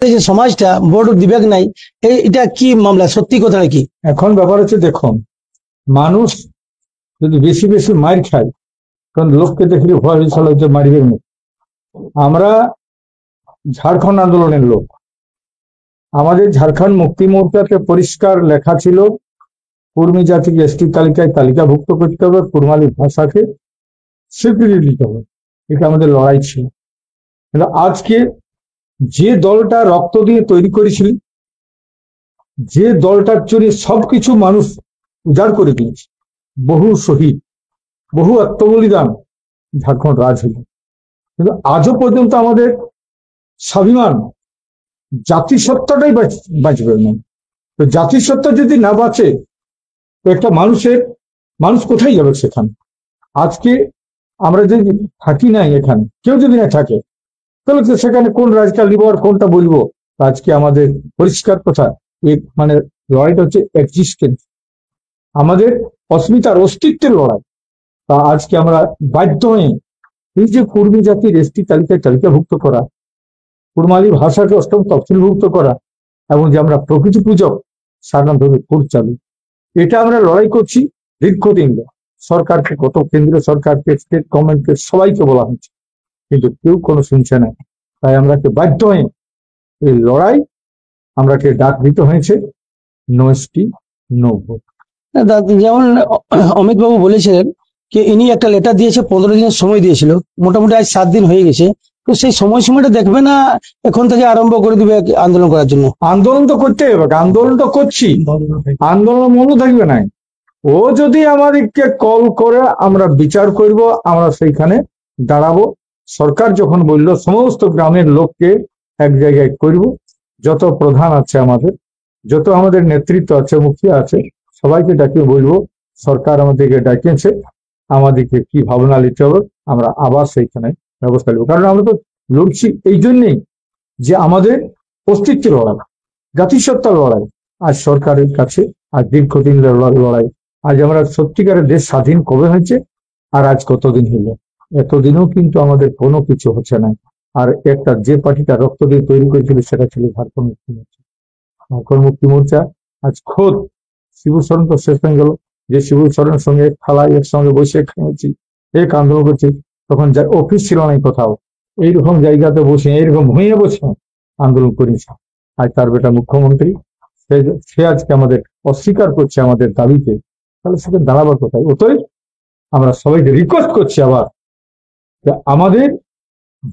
এই যে সমাজটা বড় বিবেক নাই, এটা কি মামলা, সত্যি কথা কি? এখন ব্যাপার হচ্ছে, দেখুন, মানুষ যদি বেশি বেশি মার খায়, কারণ লোককে দেখলে ভয় হয়েছিল যে মারিবেন না। আমরা ঝাড়খণ্ড আন্দোলনের লোক, আমাদের ঝাড়খণ্ড মুক্তি মোর্চাতে পরিষ্কার লেখা ছিল কুর্মী জাতিকে এসটি তালিকায় তালিকাভুক্ত করতে হবে, কুর্মালী ভাষাকে স্বীকৃতি দিতে হবে। এটা আমাদের লড়াই ছিল। কিন্তু আজকে যে দলটা রক্ত দিয়ে তৈরি করেছিল, যে দলটার জন্য সবকিছু মানুষ উজাড় করে দিয়েছে, বহু শহীদ, বহু আত্মবলিদান, ঝাড়খণ্ড রাজ হল। কিন্তু আজও পর্যন্ত আমাদের স্বাভিমান, জাতিসত্তাটাই বাঁচবে না। তো জাতিসত্তা যদি না বাঁচে, তো একটা মানুষ কোথায় যাবে সেখানে? আজকে আমরা যদি থাকি নাই এখানে, কেউ যদি না থাকে, তাহলে তো সেখানে কোন রাজকাল নিব আর কোনটা বলবো? আজকে আমাদের পরিষ্কার কথা, মানে লড়াইটা হচ্ছে এক্সিস্টেন্স, আমাদের অস্মিতার অস্তিত্বের লড়াই। তা আজকে আমরা বাধ্য হয়ে এই যে কুর্মী জাতির এসটি তালিকায় তালিকাভুক্ত করা, কুর্মালী ভাষাকে অষ্টম তফসিলভুক্ত করা, এবং যে আমরা প্রকৃতি পূজক সাধারণভাবে কোর্ট চালু, এটা আমরা লড়াই করছি দীর্ঘদিন। সরকারকে, কত কেন্দ্রীয় সরকারকে, স্টেট গভর্নমেন্টকে, সবাইকে বলা হচ্ছে, কিন্তু কেউ কোনো শুনছে না। তাই আমরাকে বাধ্য হয়ে এই লড়াই আমরাকে ডাক দিতে হয়েছে, নো এসটি নো ভোট। যেমন অমিত বাবু বলেছিলেন যে ইনি একটা লেটার দিয়েছে, 15 দিনের সময় দিয়েছিল, মোটামুটি আজ 7 দিন হয়ে গেছে। তো সেই সময়টা দেখবে না এখন থেকে আরম্ভ করে দিবে আন্দোলন করার জন্য? আন্দোলন তো করতে হবে, আন্দোলন তো করছি, আন্দোলন মনে থাকবে না। ও যদি আমাদেরকে কল করে, আমরা বিচার করব, আমরা সেইখানে দাঁড়াবো। সরকার যখন বললো সমস্ত গ্রামের লোককে এক জায়গায় করব, যত প্রধান আছে আমাদের, যত আমাদের নেতৃত্ব আছে, মুখিয়া আছে, সবাইকে ডাকিয়ে বলবো সরকার আমাদেরকে ডাকিয়েছে, আমাদেরকে কি ভাবনা নিতে হবে, আমরা আবার সেইখানে ব্যবস্থা নেব। কারণ আমরা তো লড়ছি এই জন্যেই যে আমাদের অস্তিত্বের লড়াই, জাতিসত্তার লড়াই। আজ সরকারের কাছে আর দীর্ঘদিন লড়াই। আজ আমরা সত্যিকারের দেশ স্বাধীন কবে হয়েছে, আর আজ কতদিন হলো? এতদিনও কিন্তু আমাদের কোনো কিছু হচ্ছে না। আর একটা যে পার্টিটা রক্ত দিয়ে তৈরি করেছিল, সেটা ছিল ঝাড়খণ্ড মুক্তি মোর্চা। ঝাড়খণ্ড মুক্তি মোর্চা আজ খোদ শিবু সরেন তো শেষ হয়ে গেল, যে শিবু সরেনের সঙ্গে খালাই একসঙ্গে বসে খেয়েছি, এক আন্দোলন করছি, তখন অফিস ছিল না কোথাও, এইরকম জায়গাতে বসে, এইরকম ভুঁইয়ে বসে আন্দোলন করেছে। আজ তার বেটা মুখ্যমন্ত্রী, সে আজকে আমাদের অস্বীকার করছে আমাদের দাবিতে, তাহলে সেখানে দাঁড়াবার কোথায়? অতএব আমরা সবাইকে রিকোয়েস্ট করছি আবার, আমাদের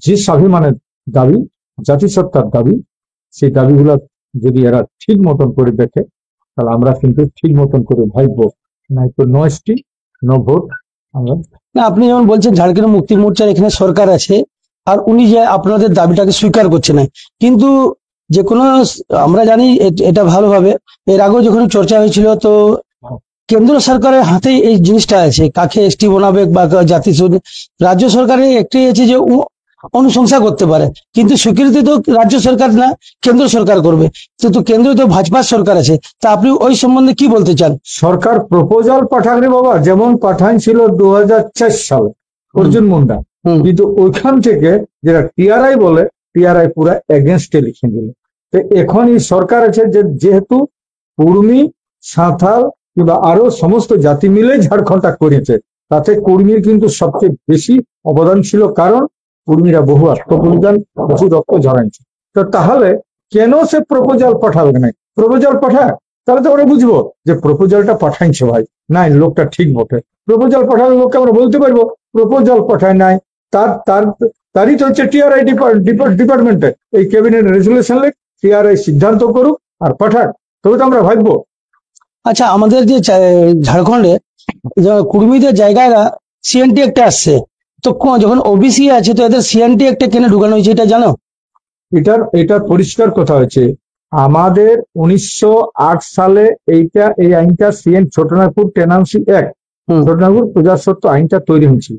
যে স্বাভিমানের দাবি, জাতিসত্তার দাবি, সেই দাবিগুলা যদি এরা ঠিক মতন করে দেখে, তাহলে আমরা কিন্তু ঠিক মতন করে ভাববো, নাই তো নো এসটি নো ভোট। আমরা না, আপনি যেমন বলছেন ঝাড়খণ্ড মুক্তি মোর্চার এখানে সরকার আছে, আর উনি যে আপনাদের দাবিটাকে স্বীকার করছে না, কিন্তু যে কোনো, আমরা জানি এটা ভালোভাবে, এর আগেও যখন চর্চা হয়েছিল, তো কেন্দ্র সরকারের হাতে এই জিনিসটা আছে, কাকে এসটি বানাবে বা জাতি। রাজ্য সরকারের একটাই আছে যে অনুশংসা করতে পারে, কিন্তু স্বীকৃতি তো রাজ্য সরকার না, কেন্দ্র সরকার করবে। তো কেন্দ্রে তো ভাজপার সরকার আছে, তা আপনি ওই সম্বন্ধে কি বলতে চান? সরকার প্রপোজাল পাঠাবে বাবা, যেমন পাঠাইছিল 2004 সালে অর্জুন মুন্ডা, কিন্তু ওইখান থেকে যেটা টিআরআই বলে, টিআরআই পুরা এগেনস্টে লিখে দিল। তো এখন এই সরকার আছে যে যেহেতু কুর্মী, সাঁওতাল কিংবা আরো সমস্ত জাতি মিলে ঝাড়খণ্ডটা করেছে, তাতে কুর্মীর কিন্তু সবচেয়ে বেশি অবদান ছিল, কারণ কুর্মীরা বহু আত্মবলিদান, বহু রক্ত ঝরাইছে। তো তাহলে কেন সে প্রপোজাল পাঠাবে না? প্রপোজাল পাঠায়, তাহলে তো আমরা বুঝবো যে প্রপোজালটা পাঠাইছে ভাই, নাই লোকটা ঠিক বটে। প্রপোজাল পাঠালে লোককে আমরা বলতে পারবো প্রপোজাল পাঠায় নাই, তারই তো হচ্ছে টিআরআই ডিপার্টমেন্টে এই ক্যাবিনেট রেজুলেশন লেখ, টিআরআই সিদ্ধান্ত করুক আর পাঠাক, তবে তো আমরা ভাববো। আচ্ছা, আমাদের যে ঝাড়খণ্ডে কুর্মীদের জায়গায় সিএনটি একটা আসছে, তো যখন ওবিসি আছে, তো এদের সিএনটি একটা কেন ঢুকানো হয়েছে এটা জানো? এটা পরিষ্কার কথা হয়েছে, আমাদের 1908 সালে এই আইনটা CN Chotanagpur tenancy act, Chotanagpur প্রজাস্বত্ব আইনটা তৈরি হয়েছিল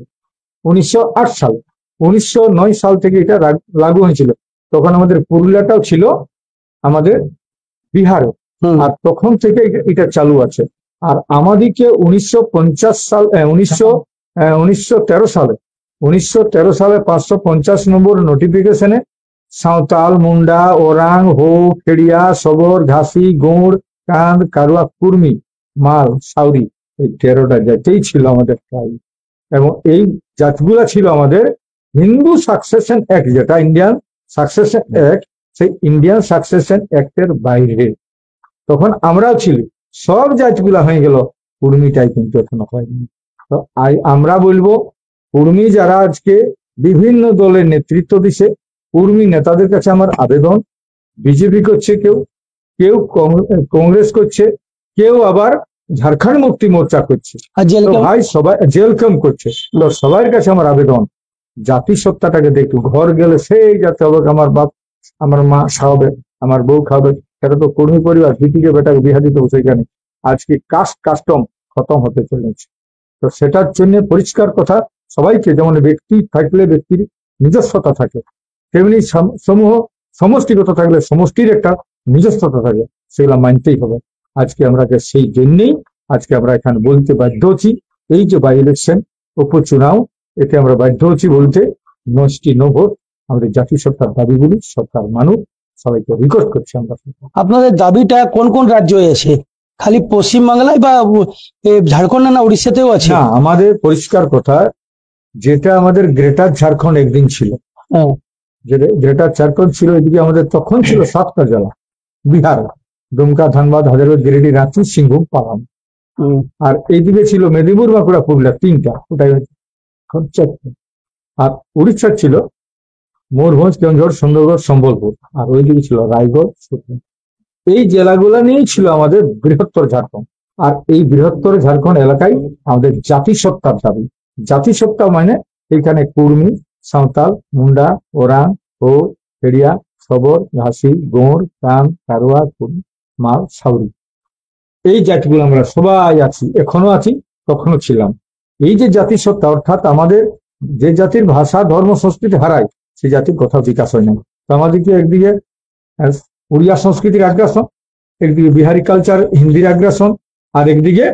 1908 সালে। 1909 সাল থেকে এটা লাগু হয়েছিল। তখন আমাদের পুরুলিয়াটাও ছিল আমাদের বিহারে, আর তখন থেকে এটা চালু আছে। আর আমাদেরকে 1913 সালে 550 নম্বর নোটিফিকেশনে সাঁওতাল, মুন্ডা, ওরাং, হো, খেড়িয়া, সবর, ঘাসি, গৌড়, কান্দ, কারুয়া, কুর্মি, মাল, সাউরি, এই 13টা জাতিই ছিল আমাদের ট্রাইব। এবং এই জাতগুলা ছিল আমাদের হিন্দু সাকসেশন অ্যাক্ট, যেটা ইন্ডিয়ান সাকসেশন অ্যাক্ট, সেই ইন্ডিয়ান সাকসেশন অ্যাক্টের বাইরে তখন আমরাও ছিল। সব জাতগুলা হয়ে গেল, কুর্মিটাই কিন্তু এখনো হয়নি। তো আমরা বলবো, কুর্মি যারা আজকে বিভিন্ন দলের নেতৃত্ব দিছে, কুর্মি নেতাদের কাছে আমার আবেদন, বিজেপি করছে কেউ, কেউ কংগ্রেস করছে, কেউ আবার ঝাড়খণ্ড মুক্তি মোর্চা করছে, আর জেল তো ভাই সবাই জেল ক্যাম্প করছে। তো সবার কাছে আমার আবেদন, জাতিসত্তাটাকে দেখু। ঘর গেলে সেই যাতে হবে আমার বাপ, আমার মা খাওয়াবে, আমার বউ খাওয়াবে, সেটা তো কর্মী পরিবার বিটিকে বেটাকে বিহা দিতে হবে সেখানে। আজকে কাস্ট কাস্টম খতম হতে চলেছে। তো সেটার জন্য পরিষ্কার কথা, সবাইকে, যেমন ব্যক্তি থাকলে ব্যক্তির নিজস্বতা থাকে, তেমনি সমূহ সমষ্টিগত থাকলে সমষ্টির একটা নিজস্বতা থাকে, সেগুলা মানতেই হবে। আজকে আমরা সেই জন্যেই আজকে আমরা এখানে বলতে বাধ্য হচ্ছি, এই যে বাই ইলেকশন উপচুনাও, এতে আমরা বাধ্য হচ্ছি বলতে, নষ্টি নো ভোট, আমাদের জাতিসত্তার দাবিগুলি সরকার মানুষ, সবাইকে রিকোয়েস্ট করছি আমরা। আপনাদের দাবিটা কোন কোন রাজ্যে আছে? খালি পশ্চিমবাংলায় বা ঝাড়খণ্ড না উড়িষ্যাতেও আছে? না, আমাদের পরিষ্কার কথা, যেটা আমাদের গ্রেটার ঝাড়খণ্ড একদিন ছিল, হ্যাঁ। যেটা গ্রেটার ঝাড়খণ্ড ছিল, এদিকে আমাদের তখন ছিল 7টা জেলা, বিহার, দুমকা, ধানবাদ, হাজারবাদ, গিরিডি, রাঁচি, সিংভূম, পালাম। আর এইদিকে ছিল মেদিনীপুর, বাঁকুড়া, পুরুলিয়া, 3টা, ওটাই এখন 4টা। আর উড়িষ্যার ছিল ময়ূরভঞ্জ, কেওনঝড়, সুন্দরগড়, সম্বলপুর, আর ওইদিকে ছিল রায়গড়, সুরপুর। এই জেলাগুলা নিয়েই ছিল আমাদের বৃহত্তর ঝাড়খণ্ড। আর এই বৃহত্তর ঝাড়খণ্ড এলাকায় আমাদের জাতিসত্তার দাবি। জাতিসত্তা মানে এখানে কুর্মি, সাঁওতাল, মুন্ডা, ওরাং, হো, খেড়িয়া, সবর, ঘাসি, গৌড়, কান, কারুয়া, কুর্মি, মাল, সাউরি, এই জাতিগুলো আমরা সবাই আছি, এখনো আছি, তখনও ছিলাম। এই যে জাতিসত্তা, অর্থাৎ আমাদের যে জাতির ভাষা, ধর্ম, সংস্কৃতি হারায়, সেই জাতির কোথাও বিকাশ হয় না। তো আমাদেরকে একদিকে উড়িয়া সংস্কৃতির আগ্রাসন, একদিকে বিহারি কালচার, হিন্দির আগ্রাসন, আর একদিকে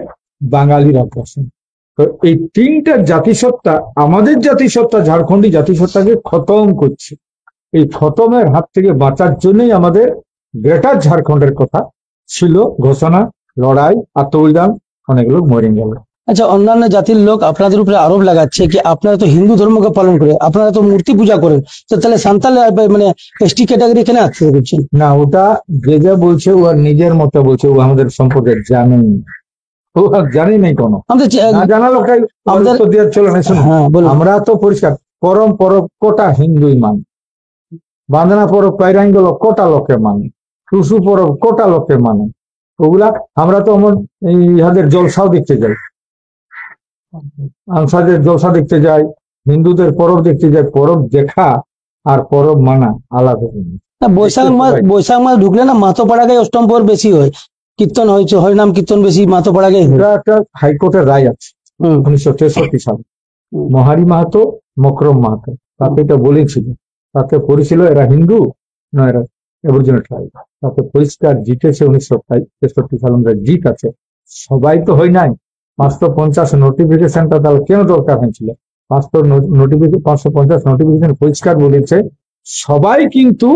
বাঙালির আগ্রাসন। তো এই 3টা জাতিসত্তা, আমাদের জাতিসত্তা, ঝাড়খণ্ডী জাতিসত্তাকে খতম করছে। এই খতমের হাত থেকে বাঁচার জন্যই আমাদের গ্রেটার ঝাড়খণ্ডের কথা ছিল ঘোষণা, লড়াই, আত্মবলিদান, অনেক লোক মরে গেল। আচ্ছা, অন্যান্য জাতির লোক আপনাদের উপরে আরোপ লাগাচ্ছে কি আপনারা তো হিন্দু ধর্মকে পালন করে, আপনারা তো মূর্তি পূজা করেন, তো তাহলে সান্তাল মানে এসটি ক্যাটাগরি এখানে আসতে করছেন? না, ওটা যে যা বলছে ও আর নিজের মতো বলছে, ও আমাদের সম্পর্কে জানেন, ও আর জানি নাই কোনো, না জানা লোকাই আমাদের তো দেওয়ার চলে না। শুনুন, আমরা তো পরিষ্কার, পরম পরব কোটা হিন্দুই মানে, বান্দনা পরব কৈরাঙ্গল কোটা লোকে মানে, টুসু পরব কোটা লোকে মানে, ওগুলা আমরা তো ইহাদের জলসাও দেখতে যাই, আনসারদের জলসা দেখতে যাই, হিন্দুদের পরব দেখতে যাই। পরব দেখা আর পরব মানা আলাদা। বৈশাখ মাস ঢুকলে না মাথোপাড়াগায় অষ্টম পর বেশি হয়, কীর্তন হয়েছে, হরিনাম কীর্তন বেশি মাথোপাড়াগায়। একটা হাইকোর্টের রায় আছে 1963 সালে, মহারি মাহাতো, মকরম মাহাতো, তাতে এটা বলেছিল, তাতে পড়েছিল এরা হিন্দু না এরা অরিজিনাল ট্রাইব। তাতে পরিষ্কার জিতেছে 1963 সালে, আমরা জিত আছে। সবাই তো হয় নাই, 550 নোটিফিকেশনটা তাহলে কেন দরকার হয়েছিল? 550 নোটিফিকেশন পরিষ্কার বলেছে সবাই কিন্তু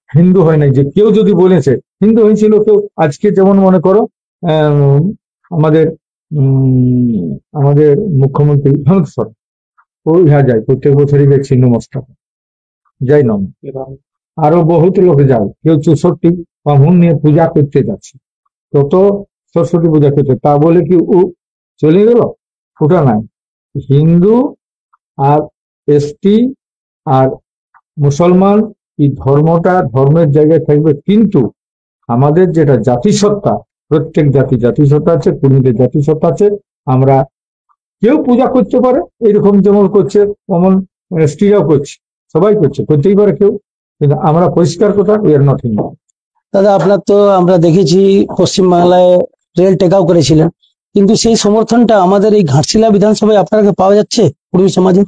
হিন্দু হয় নাই। যে কেউ যদি বলেছে হিন্দু হয়েছিল, কেউ আজকে যেমন মনে করো আমাদের আমাদের মুখ্যমন্ত্রী হেমন্ত সরেন, ও ইহা যায় প্রত্যেক বছরই যায় ছিন্ন মস্তক, যাই না, আরো বহুত লোক যায়, কেউ 64 বামুন নিয়ে পূজা করতে যাচ্ছে, তত সরস্বতী পূজা করতে, তা বলে কি ও চলে গেল? ওটা নাই। হিন্দু আর এসটি আর মুসলমান, এই ধর্মটা ধর্মের জায়গায় থাকবে, কিন্তু আমাদের যেটা জাতিসত্তা, প্রত্যেক জাতিসত্তা আছে, কুর্মীদের জাতিসত্তা আছে। আমরা কেউ পূজা করতে পারে, এরকম যেমন করছে অমন এসটিরাও করছে, সবাই করছে, করতেই পারে কেউ, কিন্তু আমরা পরিষ্কার কথা, উই আর নট হিন্দু। দাদা, আপনার তো আমরা দেখেছি পশ্চিমবাংলায় রেল টেকাও করেছিলেন, কিন্তু সেই সমর্থনটা আমাদের এই ঘাটশিলা বিধানসভায় আপনাকে পাওয়া যাচ্ছে কুর্মী সমাজের?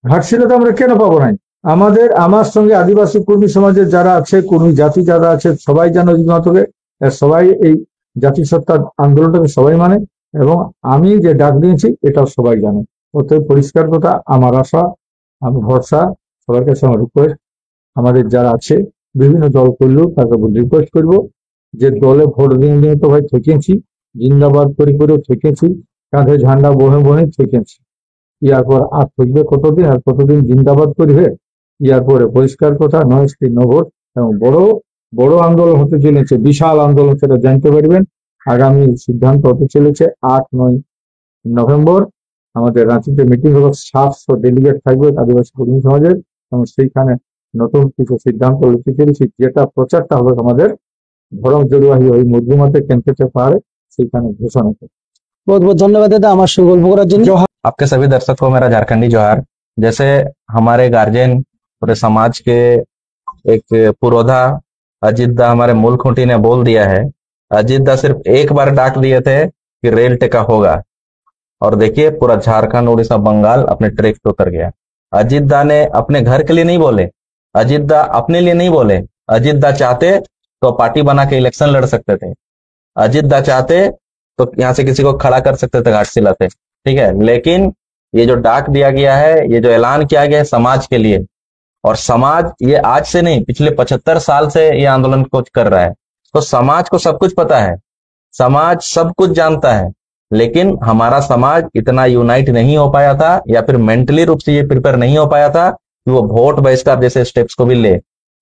ঘাটশিলাতে আমরা কেন পাবো নাই? আমার সঙ্গে আদিবাসী কুর্মী সমাজের যারা আছে, কুর্মী জাতি যারা আছে, সবাই জানো মতকে, সবাই এই জাতিসত্তার আন্দোলনটাকে সবাই মানে, এবং আমি যে ডাক দিয়েছি এটাও সবাই জানে। অতএব পরিষ্কার কথা, আমার আশা, আমি ভরসা সবার কাছে আমার রিকোয়েস্ট, আমাদের যারা আছে বিভিন্ন দল করলেও তাকে রিকোয়েস্ট করবো যে দলে ভোট দিয়ে তো ভাই ঠেকেছি, জিন্দাবাদ করেও ঠেকেছি, কাঁধে ঝান্ডা বহে বহে ঠেকেছি। ইয়ার পর আর থাকবে কতদিন, আর কতদিন জিন্দাবাদ করবে? ইয়ার পরে পরিষ্কার কথা, নয় নো ভোট। এবং বড় বড় আন্দোলন হতে চলেছে, বিশাল আন্দোলন, সেটা জানতে পারবেন। আগামী সিদ্ধান্ত হতে চলেছে 8-9 নভেম্বর আমাদের রাঁচিতে মিটিং হবে, 700 ডেলিগেট থাকবে আদিবাসী কর্মী সমাজের, এবং সেইখানে নতুন কিছু সিদ্ধান্ত নিতে চলেছি, যেটা প্রচারটা হবে আমাদের ধরম জরুয়াহি ওই মুরগুমাতে ক্যাম্পেতে পাহাড়ে, সেইখানে ঘোষণা হবে। बहुत बहुत धन्यवाद दादा আমার সঙ্গে গল্প করার জন্য। आपके सभी दर्शक को मेरा झारखंडी जोहार। जैसे हमारे गार्जियन पूरे समाज के एक पुरोधा अजीत दा हमारे मूल खूंटी ने बोल दिया है। अजीत दा सिर्फ एक बार डाक दिए थे कि रेल टेका होगा, और देखिए पूरा झारखंड, उड़ीसा, बंगाल अपने ट्रैक पे उतर गया। अजीत दा ने अपने घर के लिए नहीं बोले, अजीत दा अपने लिए नहीं बोले। अजीत दा चाहते तो पार्टी बना के इलेक्शन लड़ सकते थे, अजीत दा चाहते तो यहाँ से किसी को खड़ा कर सकते थे घाटशिला से, ठीक है। लेकिन ये जो डाक दिया गया है, ये जो ऐलान किया गया है समाज के लिए, और समाज ये आज से नहीं, पिछले 75 साल से ये आंदोलन को कर रहा है, तो समाज को सब कुछ पता है, समाज सब कुछ जानता है। लेकिन हमारा समाज इतना यूनाइट नहीं हो पाया था, या फिर मेंटली रूप से ये प्रिपेयर नहीं हो पाया था कि वो वोट बहिष्कार जैसे स्टेप्स को भी ले।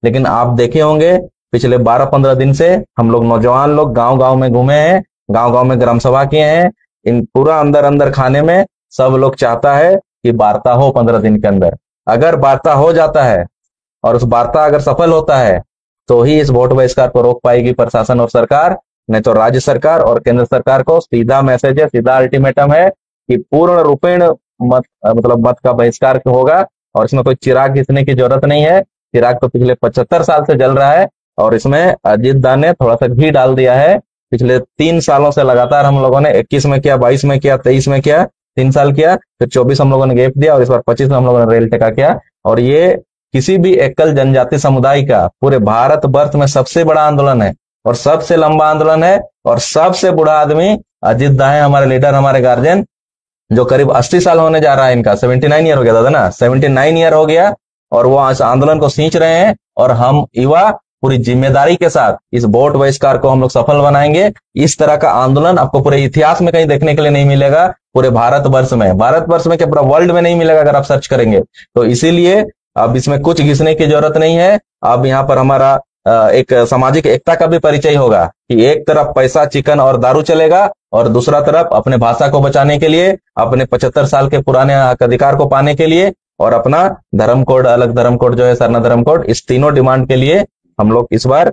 लेकिन आप देखे होंगे पिछले 12-15 दिन से हम लोग नौजवान लोग गांव गांव में घूमे हैं, गांव गांव में ग्राम सभा किए हैं। इन पूरा अंदर अंदर खाने में सब लोग चाहता है कि वार्ता हो 15 दिन के अंदर। अगर वार्ता हो जाता है और उस वार्ता अगर सफल होता है तो ही इस वोट बहिष्कार को रोक पाएगी प्रशासन और सरकार, नहीं तो राज्य सरकार और केंद्र सरकार को सीधा मैसेज है, सीधा अल्टीमेटम है कि पूर्ण रूपेण मत का बहिष्कार होगा। और इसमें कोई चिराग घिसने की जरूरत नहीं है, चिराग तो पिछले 75 साल से जल रहा है, और इसमें अजीत दा ने थोड़ा सा घी डाल दिया है। पिछले 3 सालों से लगातार हम लोगों ने 21 में किया, 22 में किया, 23 में किया, 3 साल किया, फिर 24 हम लोगों ने गैप दिया, और इस बार 25 में हम लोगों ने रेल टेका किया। और ये किसी भी एकल जनजाति समुदाय का पूरे भारत वर्ष में सबसे बड़ा आंदोलन है, और सबसे लंबा आंदोलन है, और सबसे बूढ़ा आदमी अजीत दा है, हमारे लीडर, हमारे गार्जियन, जो करीब 80 साल होने जा रहा है इनका। 79 ईयर हो गया दादा ना, 79 ईयर हो गया, और वो आंदोलन को खींच रहे हैं। और हम युवा पूरी जिम्मेदारी के साथ इस वोट बहिष्कार को हम लोग सफल बनाएंगे। इस तरह का आंदोलन आपको पूरे इतिहास में कहीं देखने के लिए नहीं मिलेगा, पूरे भारतवर्ष में क्या पूरा वर्ल्ड में नहीं मिलेगा अगर आप सर्च करेंगे। तो इसीलिए अब इसमें कुछ घिसने की जरूरत नहीं है। अब यहाँ पर हमारा एक सामाजिक एकता का भी परिचय होगा कि एक तरफ पैसा, चिकन और दारू चलेगा, और दूसरा तरफ अपने भाषा को बचाने के लिए, अपने 75 साल के पुराने हक अधिकार को पाने के लिए, और अपना धर्म कोड, अलग धर्म कोड जो है सरना धर्म कोड, इस तीनों डिमांड के लिए हम लोग इस बार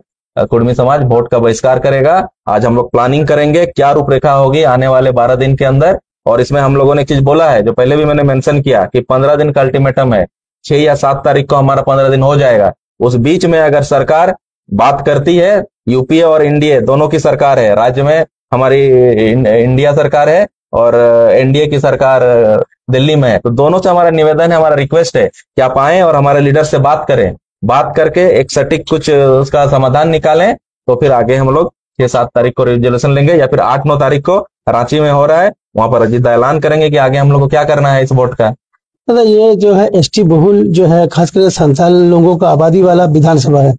कुर्मी समाज वोट का बहिष्कार करेगा। आज हम लोग प्लानिंग करेंगे क्या रूपरेखा होगी आने वाले 12 दिन के अंदर। और इसमें हम लोगों ने एक चीज बोला है, जो पहले भी मैंने मेंशन किया, कि 15 दिन का अल्टीमेटम है, 6 या 7 तारीख को हमारा 15 दिन हो जाएगा। उस बीच में अगर सरकार बात करती है, यूपीए और एनडीए दोनों की सरकार है, राज्य में हमारी इंडिया सरकार है और एनडीए की सरकार दिल्ली में है, तो दोनों से हमारा निवेदन है, हमारा रिक्वेस्ट है कि आप आए और हमारे लीडर से बात करें, बात करके एक सटीक कुछ उसका समाधान निकालें। तो फिर आगे हम लोग 6-7 तारीख को रेजोल्यूशन लेंगे, या फिर 8-9 तारीख को रांची में हो रहा है, वहां पर अजीत दा ऐलान करेंगे कि आगे हम लोग को क्या करना है इस वोट का। दादा ये जो है एसटी बहुल जो है, खासकर 47 लोगों का आबादी वाला विधानसभा है,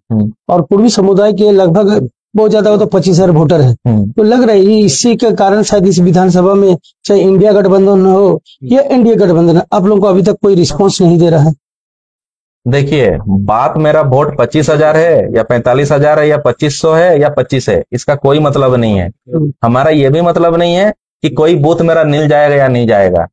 और पूर्वी समुदाय के लगभग बहुत ज्यादा हो तो 25,000 वोटर है। तो लग रहा है इसी के कारण शायद इस विधानसभा में चाहे इंडिया गठबंधन हो या एनडीए गठबंधन, आप लोगों को अभी तक कोई रिस्पॉन्स नहीं दे रहा है। देखिए, बात मेरा वोट 25,000 है या 45,000 है या 2,500 है या 25 है, इसका कोई मतलब नहीं है। हमारा ये भी मतलब नहीं है कि कोई बूथ मेरा मिल जाएगा या नहीं जाएगा।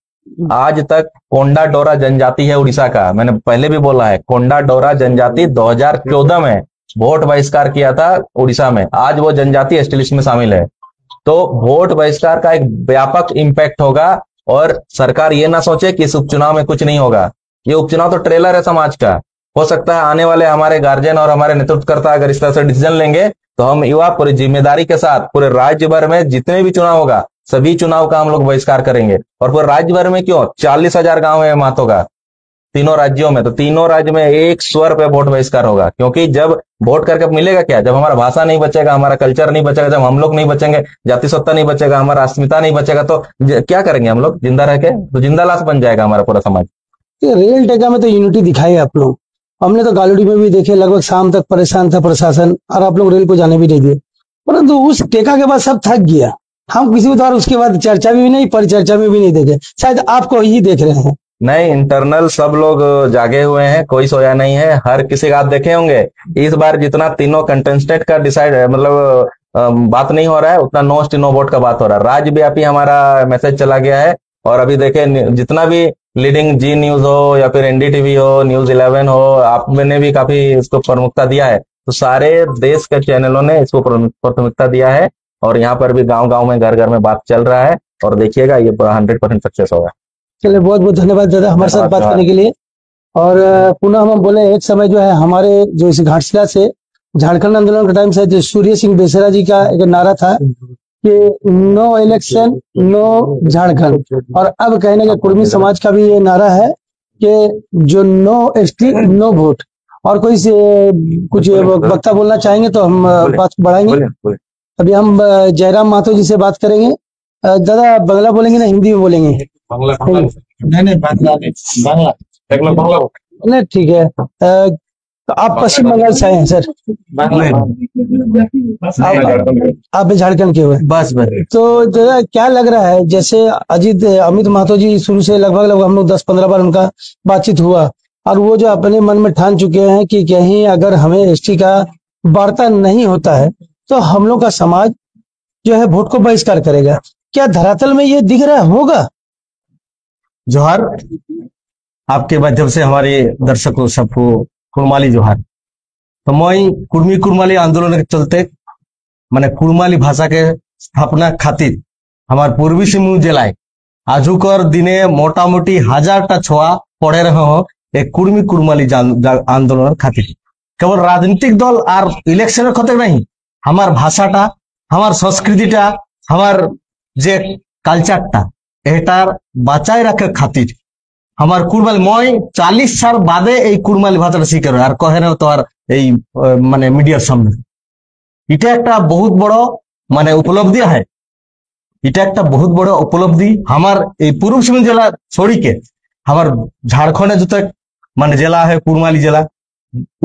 आज तक कोंडा डोरा जनजाति है उड़ीसा का, मैंने पहले भी बोला है, कोंडा डोरा जनजाति 2014 में वोट बहिष्कार किया था उड़ीसा में, आज वो जनजाति एसटी लिस्ट में शामिल है। तो वोट बहिष्कार का एक व्यापक इम्पैक्ट होगा, और सरकार ये ना सोचे कि इस उपचुनाव में कुछ नहीं होगा। ये उपचुनाव तो ट्रेलर है समाज का। हो सकता है आने वाले हमारे गार्जियन और हमारे नेतृत्वकर्ता अगर इस तरह से डिसीजन लेंगे, तो हम युवा पूरी जिम्मेदारी के साथ पूरे राज्य भर में जितने भी चुनाव होगा, सभी चुनाव का हम लोग बहिष्कार करेंगे। और पूरे राज्य भर में क्यों, 40,000 गांव है महतो का तीनों राज्यों में, तो तीनों राज्य में एक स्वर पे वोट बहिष्कार होगा। क्योंकि जब वोट करके मिलेगा क्या, जब हमारा भाषा नहीं बचेगा, हमारा कल्चर नहीं बचेगा, जब हम लोग नहीं बचेंगे, जाति सत्ता नहीं बचेगा, हमारा अस्मिता नहीं बचेगा, तो क्या करेंगे हम लोग जिंदा रह के? तो जिंदा लाश बन जाएगा हमारा पूरा समाज। रेल टेका में तो यूनिटी दिखाई आप लोग, हमने तो गालुड़ी में भी देखे, लगभग शाम तक परेशान था प्रशासन, और आप लोग रेल को जाने भी नहीं दिए। परंतु उस टेका के बाद सब थक गया, हम किसी भी द्वारा उसके बाद चर्चा भी नहीं, परिचर्चा में भी नहीं देखे। शायद आपको ही देख रहे हैं। नहीं, इंटरनल सब लोग जागे हुए हैं, कोई सोया नहीं है। हर किसी का आप देखे होंगे इस बार जितना तीनों कंटेस्टेंट का डिसाइड मतलब बात नहीं हो रहा है, उतना नो स्टी नो वोट का बात हो रहा है। राज्यव्यापी हमारा मैसेज चला गया है। और अभी देखे जितना भी लीडिंग जी न्यूज हो या फिर एनडीटीवी हो, न्यूज 11 हो, आपने भी काफी इसको प्रमुखता दिया है। तो सारे देश के चैनलों ने इसको प्राथमिकता दिया है। और यहाँ पर भी गांव गांव में, घर घर में बात चल रहा है। और देखिएगा ये 100% सक्सेस होगा। चलिए, बहुत बहुत धन्यवाद दादा हमारे साथ बात करने के लिए। और पुनः हम बोले, एक समय जो है हमारे जो इस घाटशिला से झारखंड आंदोलन के टाइम से जो सूर्य सिंह बेसरा जी का एक नारा था कि नो इलेक्शन नो झारखंड, और अब कहने का कुर्मी समाज का भी ये नारा है कि जो नो एसटी नो वोट। और कोई से कुछ वक्ता बोलना चाहेंगे तो हम बात बढ़ाएंगे। अभी हम जयराम महतो जी से बात करेंगे। दादा बांग्ला बोलेंगे ना हिंदी में बोलेंगे? नहीं, बांग्ला। नहीं, ठीक है। तो आप पश्चिम बंगाल से आए हैं सर? आप झारखंड के हुए? बस। तो दादा क्या लग रहा है, जैसे अमित महतो जी शुरू से लगभग हम लोग 10-15 बार उनका बातचीत हुआ, और वो जो अपने मन में ठान चुके हैं कि कहीं अगर हमें एसटी का वार्ता नहीं होता है तो हम लोग का समाज जो है वोट को बहिष्कार करेगा। क्या धरातल में ये दिख रहा होगा? जोहार, आपके माध्यम से हमारे दर्शकों सबको कुड़माली जोहार। तो मैं कुड़माली आंदोलन के चलते माने कुड़माली भाषा के स्थापना खातिर हमार पूर्वी सिंहभूम जिलाय आजुकर दिने मोटा मोटी 1000टा छोआ पड़े रहे हो एक कुड़माली आंदोलन खातिर। केवल राजनीतिक दल और इलेक्शन खातिर नहीं, हमार भाषाटा, हमार संस्कृतिटा, हमार जे कल्चरटा एटार बचाए रखे खातिर हमार कुड़माली मैं 40 साल बादे এই কুড়মালি ভাষাটা শিখে আর কহে না তো আর এই মানে মিডিয়ার সামনে। এটা একটা বহুত বড় মানে উপলব্ধি है, এটা একটা বহুত বড় উপলব্ধি। আমার এই পূর্ব সিংভূম জেলা छोड़ी के हमार झारखंड जो तक মানে জেলা है কুড়মালি জেলা,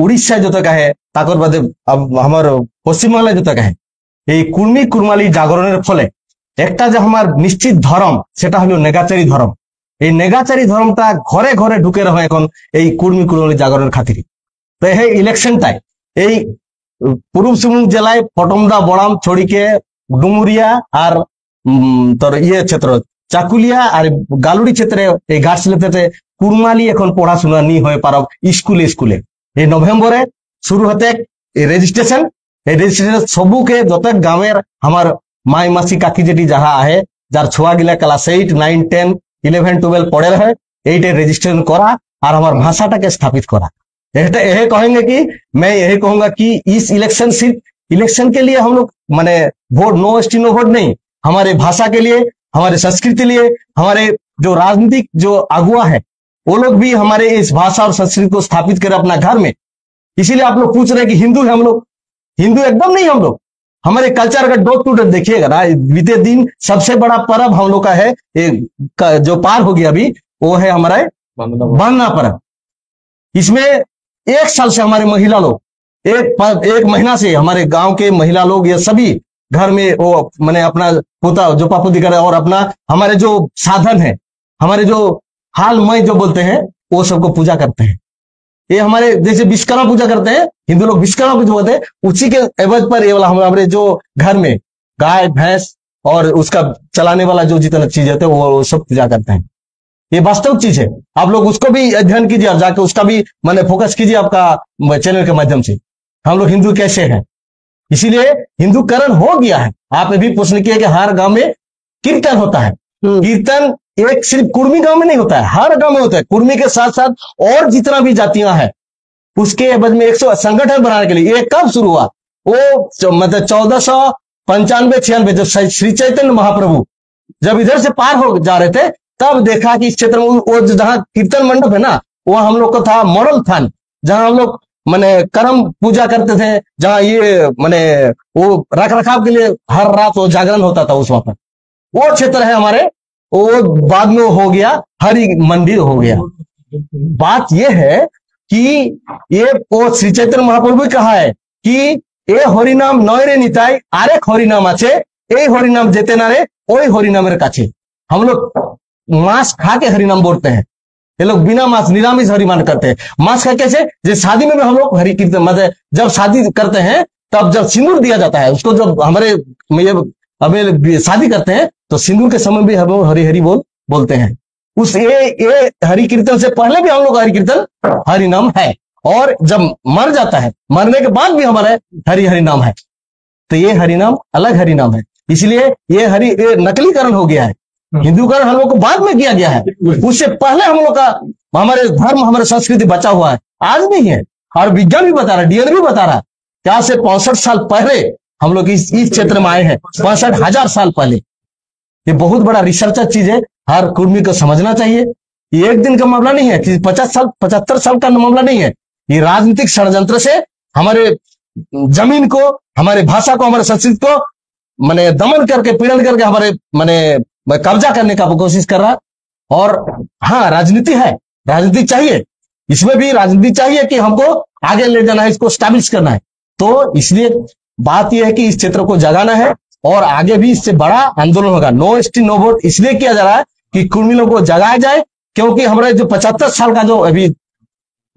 उड़ीसा जो तक है তাকর বাদে আমার পশ্চিম বাংলা जो तक है এই কুড়মালি জাগরণের ফলে একটা যে আমার নিশ্চিত ধর্ম সেটা হলো নেগাচারী ধর্ম। এই নেগাচারী ধর্মটা ঘরে ঘরে ঢুকে রহে এখন এই কুড়মালি জাগরণের খাতিরে। তো এই ইলেকশনটাই এই পূর্ব সিংভূম জেলায় পটমদা বড়াম ছড়িকে ডুমুরিয়া আর তোর क्षेत्र চাকুলিয়া আর গালুড়ি ক্ষেত্রে এই ঘাটশিলাতে কুড়মালি এখন পড়াশোনা নি হয়ে পারব স্কুলে স্কুলে। এই নভেম্বরে শুরু হতে এই রেজিস্ট্রেশন सबूके যত গ্রামের আমার মাই মাসি কাকি যেটি যাহা আহে যার ছোয়া গিলা ক্লাस 8, 9, 10, 11, 12 पढ़े रहे 8 रजिस्ट्रेशन करा और हमारे भाषा के स्थापित करा। यही कहेंगे कि मैं यही कहूंगा कि इस इलेक्शन सिर्फ इलेक्शन के लिए हम लोग माने vote no ST no vote नहीं, हमारे भाषा के लिए, हमारे संस्कृति के लिए, हमारे जो राजनीतिक जो अगुआ है वो लोग भी हमारे इस भाषा और संस्कृति को स्थापित करें अपना घर में। इसीलिए आप लोग पूछ रहे हैं कि हिंदू है हम लोग, हिंदू एकदम नहीं। हम लोग हमारे कल्चर का डॉट टू डॉट देखिएगा ना, बीते दिन सबसे बड़ा पर्व हम लोग का है जो पार हो गया अभी, वो है हमारा बन्ना पर्व। इसमें 1 साल से हमारे महिला लोग एक महीना से हमारे गांव के महिला लोग ये सभी घर में वो मैंने अपना पोता जो पापोती करे और अपना हमारे जो साधन है, हमारे जो हाल मई जो बोलते हैं वो सबको पूजा करते हैं। ये हमारे जैसे विश्वकर्मा पूजा करते हैं हिंदू लोग, विश्वकर्मा पूजा बोलते हैं, उसी के एवज पर ये वाला हमारे जो घर में गाय भैंस और उसका चलाने वाला जो जितना चीज है वो सब पूजा करते हैं। ये वास्तविक चीज है, आप लोग उसको भी अध्ययन कीजिए और जाके उसका भी मैंने फोकस कीजिए आपका चैनल के माध्यम से हम लोग हिंदू कैसे हैं। इसीलिए हिंदूकरण हो गया है। आपने भी प्रश्न किया कि हर गांव में कीर्तन होता है। कीर्तन एक सिर्फ कुर्मी गांव में नहीं होता है, हर गांव में होता है। कुर्मी के साथ साथ और जितना भी जातियां हैं उसके एवज में 100 संगठन बनाने के लिए। ये कब शुरू हुआ? वो मतलब 1495-96 जब श्री चैतन्य महाप्रभु जब इधर से पार हो जा रहे थे तब देखा कि इस क्षेत्र में वो जहाँ कीर्तन मंडप है ना, वो हम लोग को था मॉडल थान, जहां हम लोग मैंने कर्म पूजा करते थे, जहां ये मैंने वो रख रखाव के लिए हर रात वो जागरण होता था उस वहां पर। वो क्षेत्र है हमारे, वो बाद में हो गया हरि मंदिर हो गया। बात यह है कि ये वो श्री चैतन्य महाप्रभु कहा है कि ए हरिनाम नय रे निताई आरेक हरिनाम आछे ए हरिनाम जेते ना रे ओई हरिनामेर काछे। हम लोग मांस खा के हरिनाम बोलते हैं, ये लोग बिना मांस निरामिष हरिनाम करते हैं। मांस खा कैसे? जैसे शादी में भी हम लोग हरि कीर्तन मतलब जब शादी करते हैं तब जब सिंदूर दिया जाता है उसको, जब हमारे ये शादी करते हैं तो सिंदूर के समय भी हम लोग हरि हरि बोलते हैं। उस ये हरि कीर्तन से पहले भी हम लोग हरि कीर्तन हरि नाम है, और जब मर जाता है मरने के बाद भी हमारा हरि हरि नाम है। तो ये हरि नाम अलग हरि नाम है, इसलिए ये नकलीकरण हो गया है। हिंदूकरण हम लोग को बाद में किया गया है, उससे पहले हम लोग का हमारे धर्म हमारे संस्कृति बचा हुआ है, आज नहीं है। और विज्ञान भी बता रहा है, डीएनए भी बता रहा है क्या से 65 साल पहले हम लोग इस क्षेत्र में आए हैं, 65,000 साल पहले। ये बहुत बड़ा रिसर्चर चीज है, हर कुर्मी को समझना चाहिए। ये एक दिन का मामला नहीं है, 50 साल 75 साल का मामला नहीं है। ये राजनीतिक षड्यंत्र से हमारे जमीन को, हमारे भाषा को, हमारे संस्कृति को माने दमन करके, पीड़न करके हमारे माने कब्जा करने का कोशिश कर रहा। और हाँ, राजनीति है, राजनीति चाहिए, इसमें भी राजनीति चाहिए कि हमको आगे ले जाना है, इसको स्टैब्लिश करना है। तो इसलिए बात यह है कि इस क्षेत्र को जगाना है और आगे भी इससे बड़ा आंदोलन होगा। नो एसटी नो वोट इसलिए किया जा रहा है कि कुर्मी लोगों को जगाया जाए, क्योंकि हमारे जो 75 साल का जो अभी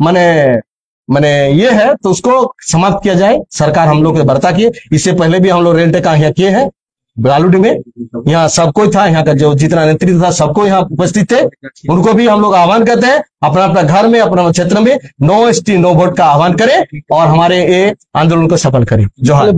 माने ये है तो उसको समाप्त किया जाए। सरकार हम लोग के बर्ता किए, इससे पहले भी हम लोग रेल टेका यहाँ किए हैं बालूडी में, यहाँ सब कोई था, यहाँ का जो जितना नेतृत्व था सबको यहाँ उपस्थित थे। उनको भी हम लोग आह्वान करते हैं अपना अपना घर में, अपना क्षेत्र में नो एसटी नो वोट का आह्वान करें और हमारे ये आंदोलन को सफल करें। जोहार।